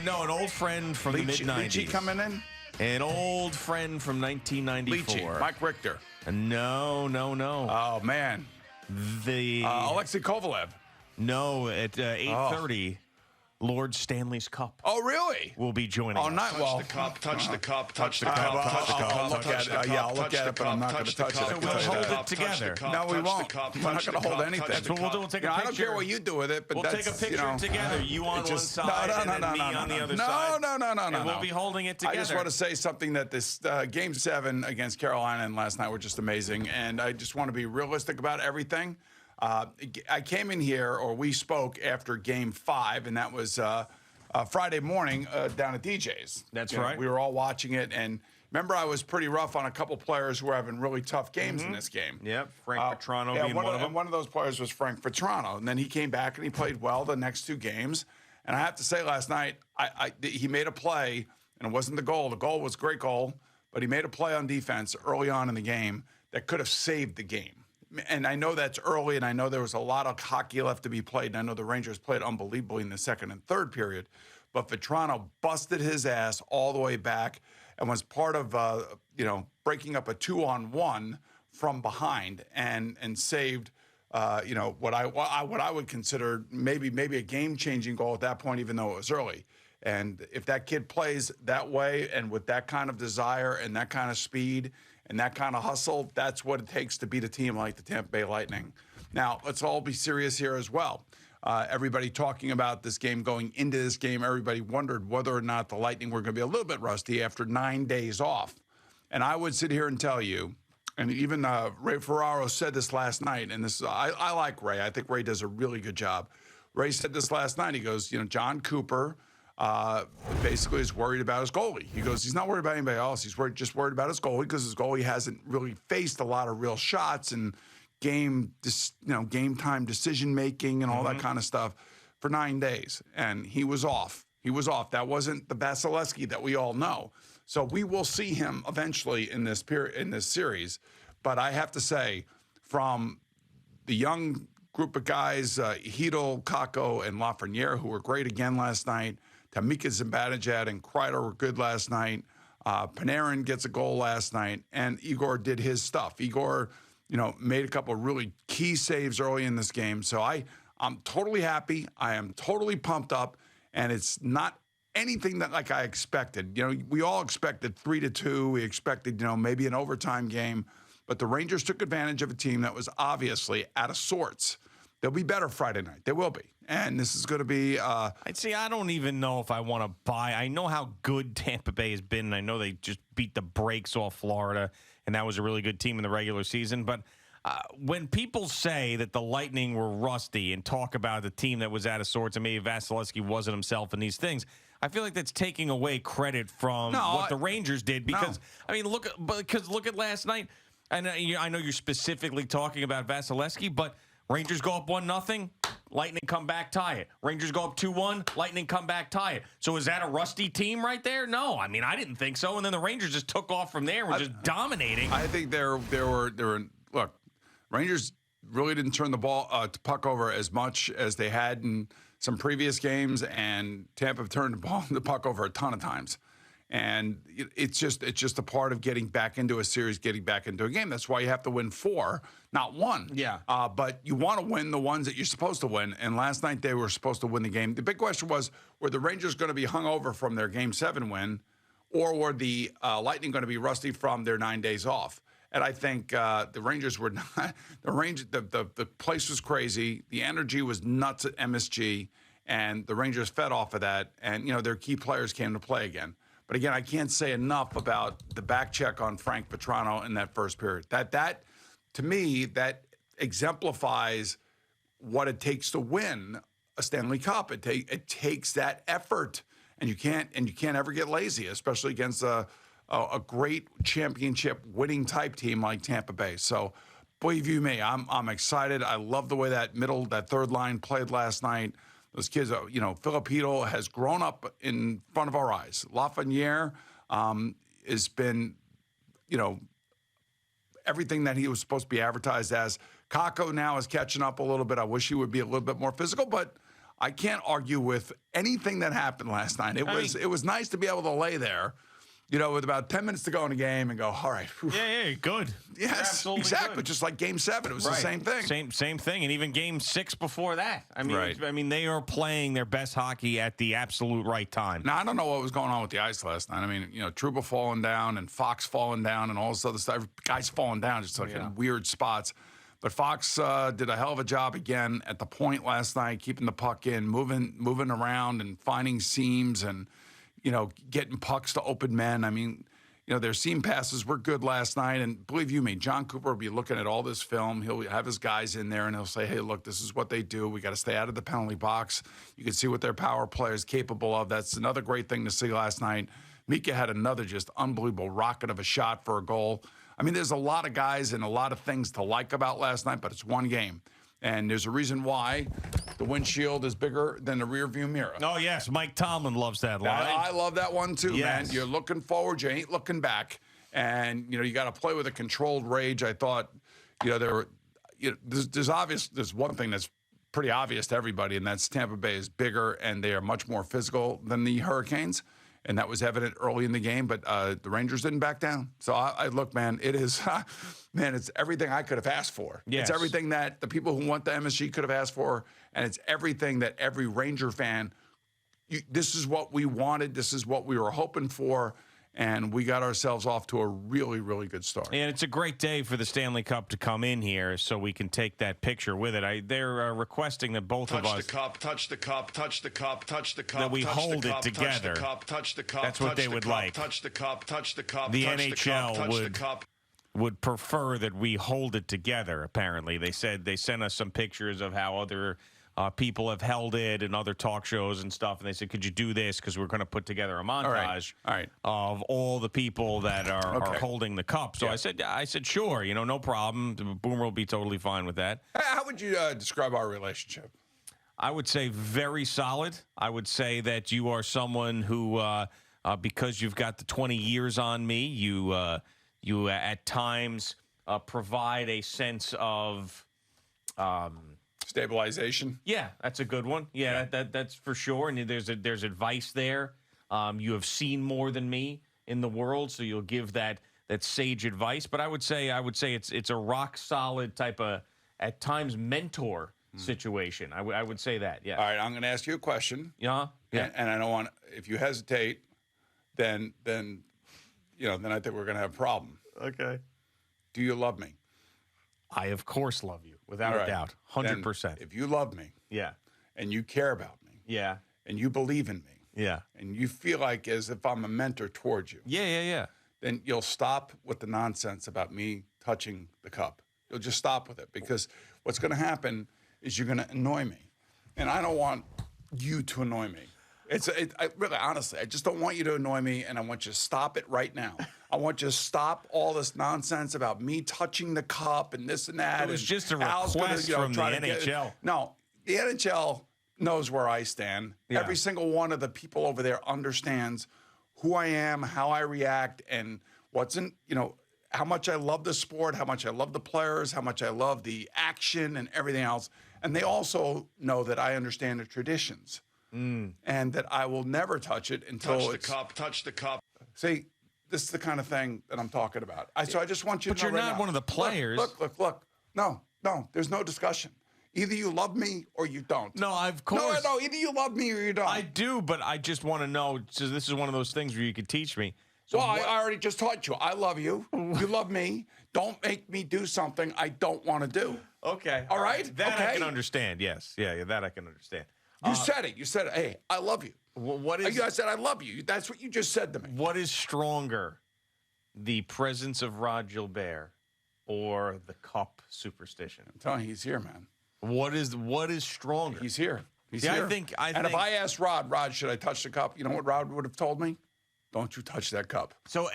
No, an old friend from the mid-'90s. Leachy coming in? An old friend from 1994. Leachy, Mike Richter. No. Oh, man. Alexei Kovalev. No, at 8:30. Lord Stanley's Cup. Oh, really? Will be joining us. Night. Touch the cup, touch the cup, touch the cup, I'll touch the cup, look at it. Yeah, I'll look at it, but I'm not going to touch it. So we'll hold it together. No, we won't. We're not going to hold anything. That's what we'll do. We'll take a picture. I don't care what you do with it, but we'll take a picture together. You on one side and then me on the other side. No. And we'll be holding it together. I just want to say something that this Game 7 against Carolina and last night were just amazing, and I just want to be realistic about everything. I came in here, or we spoke after Game 5, and that was Friday morning down at DJ's. That's right. We were all watching it, and remember I was pretty rough on a couple players who were having really tough games in this game. Yep, Frank Petrano being one of them. And one of those players was Frank Petrano, and then he came back and he played well the next two games. And I have to say, last night he made a play, and it wasn't the goal. The goal was a great goal, but he made a play on defense early on in the game that could have saved the game. And I know that's early, and I know there was a lot of hockey left to be played, and I know the Rangers played unbelievably in the second and third period, but Vetrano busted his ass all the way back and was part of, breaking up a 2-on-1 from behind and saved, what I would consider maybe a game-changing goal at that point, even though it was early. And if that kid plays that way and with that kind of desire and that kind of speed and that kind of hustle, that's what it takes to beat a team like the Tampa Bay Lightning. Now, let's all be serious here as well. Everybody talking about this game going into this game, everybody wondered whether or not the Lightning were going to be a little bit rusty after 9 days off. And I would sit here and tell you, and even Ray Ferraro said this last night, and this I like Ray. I think Ray does a really good job. Ray said this last night. He goes, John Cooper basically is worried about his goalie. He goes, he's not worried about anybody else. He's just worried about his goalie because his goalie hasn't really faced a lot of real shots and game time decision making and all that kind of stuff for 9 days. And he was off. That wasn't the Vasilevsky that we all know. So we will see him eventually in this series. But I have to say, from the young group of guys, Hedl, Kakko, and Lafreniere, who were great again last night, Tamika Zibanejad and Kreider were good last night. Panarin gets a goal last night, and Igor did his stuff. Igor, made a couple of really key saves early in this game. So I'm totally happy. I am totally pumped up, and it's not anything that like I expected. We all expected 3-2. We expected, maybe an overtime game, but the Rangers took advantage of a team that was obviously out of sorts. They'll be better Friday night. They will be. And this is going to be I'd say I don't even know if I want to buy. I know how good Tampa Bay has been, and I know they just beat the brakes off Florida, and that was a really good team in the regular season. But when people say that the Lightning were rusty and talk about the team that was out of sorts and maybe Vasilevsky wasn't himself and these things, I feel like that's taking away credit from what the Rangers did. Because, look at last night. And I know you're specifically talking about Vasilevsky, but Rangers go up 1-0. Lightning come back, tie it. Rangers go up 2-1. Lightning come back, tie it. So is that a rusty team right there? No, I didn't think so. And then the Rangers just took off from there and were just dominating. I think there were look, Rangers really didn't turn the puck over as much as they had in some previous games, and Tampa turned the puck over a ton of times. And it's just a part of getting back into a series, getting back into a game. That's why you have to win 4, not 1. Yeah. But you want to win the ones that you're supposed to win. And last night they were supposed to win the game. The big question was, were the Rangers going to be hung over from their Game 7 win, or were the Lightning going to be rusty from their 9 days off? And I think the Rangers were not. The place was crazy. The energy was nuts at MSG, and the Rangers fed off of that. And their key players came to play again. But again, I can't say enough about the back check on Frank Petrano in that first period. That to me, that exemplifies what it takes to win a Stanley Cup. It takes that effort, and you can't ever get lazy, especially against a great championship winning type team like Tampa Bay. So, believe you me, I'm excited. I love the way that third line played last night. Those kids, Filipino has grown up in front of our eyes. Lafreniere has been, everything that he was supposed to be advertised as. Kakko now is catching up a little bit. I wish he would be a little bit more physical, but I can't argue with anything that happened last night. It was nice to be able to lay there, with about 10 minutes to go in the game and go, all right. Whew. Yeah, good. Yes, exactly. Good. Just like Game 7. It was the same thing. Same thing. And even Game 6 before that. Right. They are playing their best hockey at the absolute right time. Now, I don't know what was going on with the ice last night. Trouba falling down and Fox falling down and all this other stuff. Guys falling down just like in weird spots. But Fox did a hell of a job again at the point last night, keeping the puck in, moving around and finding seams and, getting pucks to open men. Their seam passes were good last night. And believe you me, John Cooper will be looking at all this film. He'll have his guys in there and he'll say, hey, look, this is what they do. We got to stay out of the penalty box. You can see what their power play is capable of. That's another great thing to see last night. Mika had another just unbelievable rocket of a shot for a goal. There's a lot of guys and a lot of things to like about last night, but it's one game. And there's a reason why the windshield is bigger than the rearview mirror. Oh, yes. Mike Tomlin loves that line. I love that one, too, yes. man. You're looking forward. You ain't looking back. And, you got to play with a controlled rage. I thought, there's one thing that's pretty obvious to everybody, and that's Tampa Bay is bigger, and they are much more physical than the Hurricanes. And that was evident early in the game, but the Rangers didn't back down. So I look, man, it is, it's everything I could have asked for. Yes. It's everything that the people who want the MSG could have asked for, and it's everything that every Ranger fan, this is what we wanted, this is what we were hoping for, and we got ourselves off to a really, really good start. And it's a great day for the Stanley Cup to come in here so we can take that picture with it. They're requesting that both of us touch the cup, touch the cup, touch the cup, touch the cup. That we touch hold the it cup, together. Touch the cup, touch the cup. That's what touch they the would cup, like. Touch the cup, touch the cup. The touch NHL the cup, touch the cup. would prefer that we hold it together, apparently. They said they sent us some pictures of how other people have held it and other talk shows and stuff. And they said, could you do this? Because we're going to put together a montage of all the people that are holding the cup. So I said, sure, no problem. The Boomer will be totally fine with that. How would you describe our relationship? I would say very solid. I would say that you are someone who, because you've got the 20 years on me, you at times provide a sense of stabilization. Yeah, that's a good one. Yeah, that's for sure. And there's advice there. You have seen more than me in the world, so you'll give that sage advice. But I would say it's a rock solid type of at times mentor situation. I would say that. Yeah. All right, I'm going to ask you a question. Yeah. And I don't want, if you hesitate, then I think we're going to have a problem. Okay. Do you love me? I of course love you, without a doubt, 100%. If you love me, and you care about me, and you believe in me, and you feel like as if I'm a mentor towards you, then you'll stop with the nonsense about me touching the cup. You'll just stop with it, because what's going to happen is you're going to annoy me, and I don't want you to annoy me. Really, honestly, I just don't want you to annoy me, and I want you to stop it right now. I want you to stop all this nonsense about me touching the cup and this and that. It was just a request from the NHL. No, the NHL knows where I stand. Yeah. Every single one of the people over there understands who I am, how I react, and how much I love the sport, how much I love the players, how much I love the action and everything else. And they also know that I understand the traditions. And that I will never touch it until touch the cup. See, this is the kind of thing that I'm talking about. So I just want you to know. But you're not one of the players. Look. No, there's no discussion. Either you love me or you don't. No, of course. No, either you love me or you don't. I do, but I just want to know, so this is one of those things where you could teach me. So I already just taught you. I love you. You love me. Don't make me do something I don't want to do. Okay. All right? That I can understand, yes. Yeah, that I can understand. You said it. You said, hey, I love you. What is? I said, I love you. That's what you just said to me. What is stronger, the presence of Rod Gilbert or the cup superstition? I'm telling you, he's here, man. What is stronger? He's here. He's here. I think. If I asked Rod, should I touch the cup? You know what Rod would have told me? Don't you touch that cup. So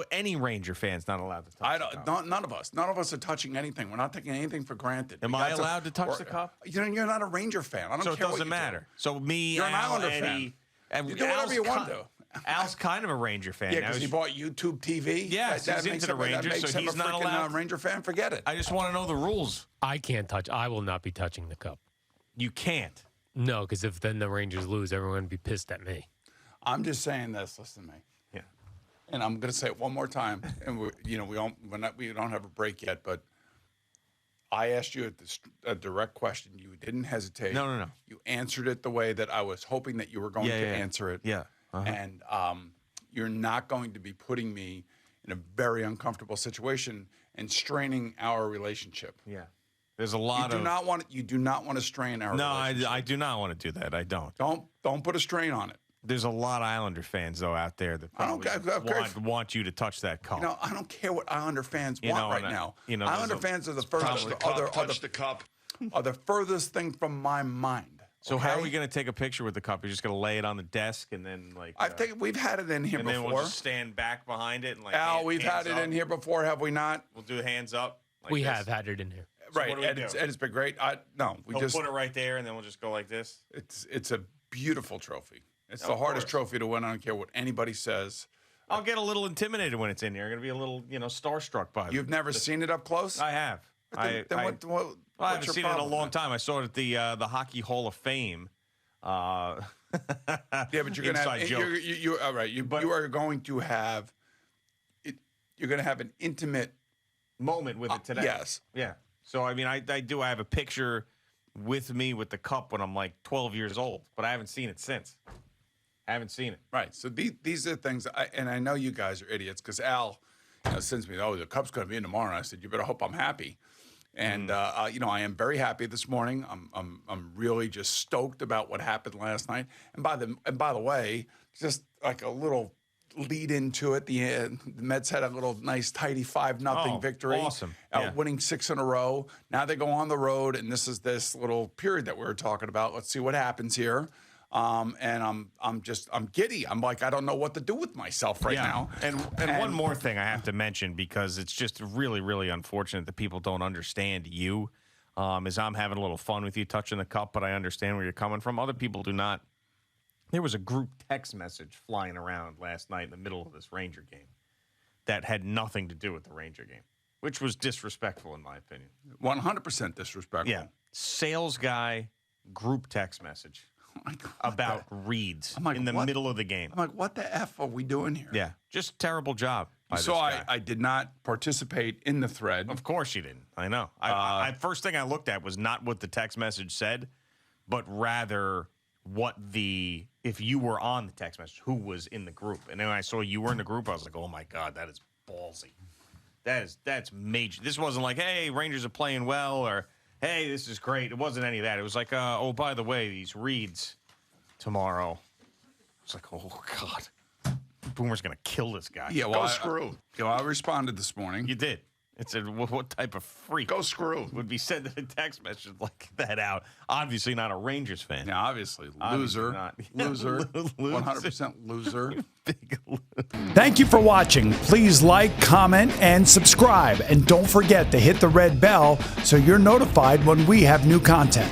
any Ranger fan's not allowed to touch the cup? None of us. None of us are touching anything. We're not taking anything for granted. Am I allowed to touch the cup? You're not a Ranger fan. I don't care what you do. So it doesn't matter. So me, you're an Al, Islander Eddie, fan. You do whatever you want to. Al's kind of a Ranger fan. Yeah, because he bought YouTube TV. Yes, he's into the Rangers, so he's not allowed. Ranger fan. Forget it. I just want to know the rules. I can't touch. I will not be touching the cup. You can't. No, because if then the Rangers lose, everyone would be pissed at me. I'm just saying this. Listen to me. Yeah. And I'm going to say it one more time. And we don't have a break yet, but I asked you a direct question. You didn't hesitate. No. You answered it the way that I was hoping that you were going to answer it. Yeah. And you're not going to be putting me in a very uncomfortable situation and straining our relationship. Yeah. There's a lot You do not want to strain our relationship. No, I do not want to do that. I don't. Don't put a strain on it. There's a lot of Islander fans, though, out there that probably want you to touch that cup. I don't care what Islander fans want right now. Islander fans are the furthest. Touch the cup. Are the furthest thing from my mind. So how are we going to take a picture with the cup? You're just going to lay it on the desk and then we've had it in here and before. then we'll just stand back behind it and Al, we've had it in here before, have we not? We'll do hands up. We have had it in here. So right, and it's been great. We'll just put it right there, and then we'll just go like this. It's a beautiful trophy. It's the hardest trophy to win. I don't care what anybody says. I'll get a little intimidated when it's in here. I'm going to be a little, starstruck by it. You've never seen it up close? I have. I haven't seen it in a long time. I saw it at the Hockey Hall of Fame. Yeah, but you're going to have you all right. You are going to have it. You're going to have an intimate moment with it today. Yes. Yeah. So I mean, I have a picture with me with the cup when I'm like 12 years old, but I haven't seen it since. I haven't seen it. Right. So these are things, and I know you guys are idiots because Al sends me, the cup's going to be in tomorrow. And I said, you better hope I'm happy. And I am very happy this morning. I'm really just stoked about what happened last night. And by the way, just like a little lead into it, the Mets had a little nice tidy 5-0 victory. Awesome. Winning 6 in a row. Now they go on the road, and this is this little period that we were talking about. Let's see what happens here. And I'm giddy. I'm like, I don't know what to do with myself right now. And one more thing I have to mention, because it's just really, really unfortunate that people don't understand you. Is I'm having a little fun with you touching the cup, but I understand where you're coming from. Other people do not. There was a group text message flying around last night in the middle of this Ranger game that had nothing to do with the Ranger game, which was disrespectful in my opinion. 100% disrespectful. Yeah. Sales guy group text message. About reads in the middle of the game. I'm like, what the F are we doing here? Yeah, just terrible job. So I did not participate in the thread. Of course you didn't. I know. I first thing I looked at was not what the text message said, but rather if you were on the text message, who was in the group. And then when I saw you were in the group, I was like, oh my God, that is ballsy. That's major. This wasn't like, hey, Rangers are playing well, or hey, this is great. It wasn't any of that. It was like, oh, by the way, these reads tomorrow. It's like, oh, God. Boomer's going to kill this guy. Yeah, well, Go screw. I responded this morning. You did. It said, what type of freak Go screw. would be sending a text message like that out? Obviously not a Rangers fan. Yeah, obviously. Loser. Loser. 100% loser. Big loser. Thank you for watching. Please like, comment, and subscribe. And don't forget to hit the red bell so you're notified when we have new content.